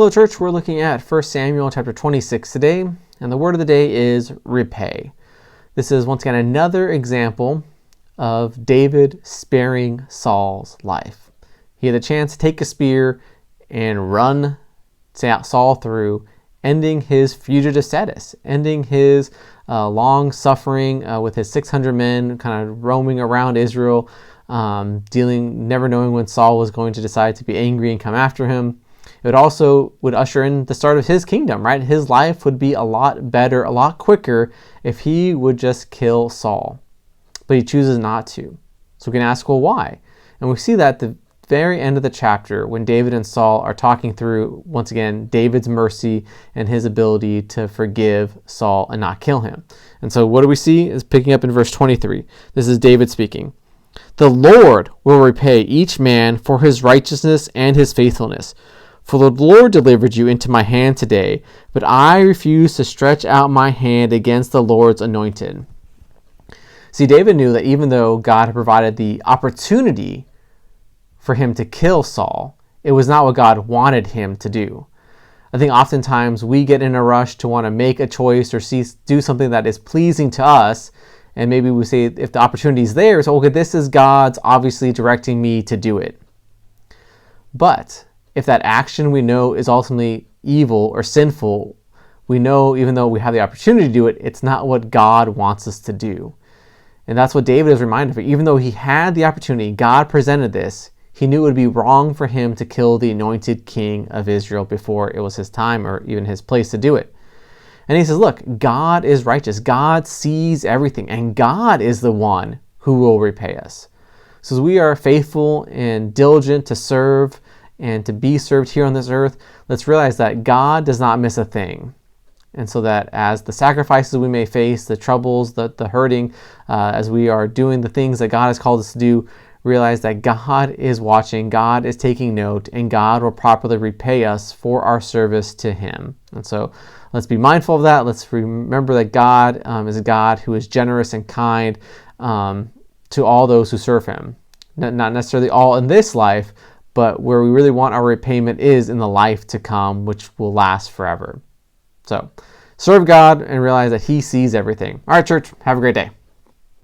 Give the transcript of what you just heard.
Hello, church. We're looking at 1 Samuel chapter 26 today, and the word of the day is repay. This is once again another example of David sparing Saul's life. He had a chance to take a spear and run Saul through, ending his fugitive status, ending his long suffering with his 600 men kind of roaming around Israel, never knowing when Saul was going to decide to be angry and come after him. It also would usher in the start of his kingdom, right? His life would be a lot better, a lot quicker if he would just kill Saul. But he chooses not to. So we can ask, well, why? And we see that at the very end of the chapter when David and Saul are talking through, once again, David's mercy and his ability to forgive Saul and not kill him. And so what do we see is picking up in verse 23. This is David speaking. The Lord will repay each man for his righteousness and his faithfulness. For the Lord delivered you into my hand today, but I refuse to stretch out my hand against the Lord's anointed. See, David knew that even though God had provided the opportunity for him to kill Saul, it was not what God wanted him to do. I think oftentimes we get in a rush to want to make a choice or do something that is pleasing to us, and maybe we say if the opportunity is there, so okay, this is God's obviously directing me to do it. But if that action we know is ultimately evil or sinful, we know even though we have the opportunity to do it, it's not what God wants us to do. And that's what David is reminded of. Even though he had the opportunity, God presented this, he knew it would be wrong for him to kill the anointed king of Israel before it was his time or even his place to do it. And he says, look, God is righteous. God sees everything, and God is the one who will repay us. So as we are faithful and diligent to serve and to be served here on this earth, let's realize that God does not miss a thing. And so that as the sacrifices we may face, the troubles, the hurting, as we are doing the things that God has called us to do, realize that God is watching, God is taking note, and God will properly repay us for our service to Him. And so let's be mindful of that. Let's remember that God is a God who is generous and kind to all those who serve Him. Not necessarily all in this life, but where we really want our repayment is in the life to come, which will last forever. So serve God and realize that He sees everything. All right, church, have a great day.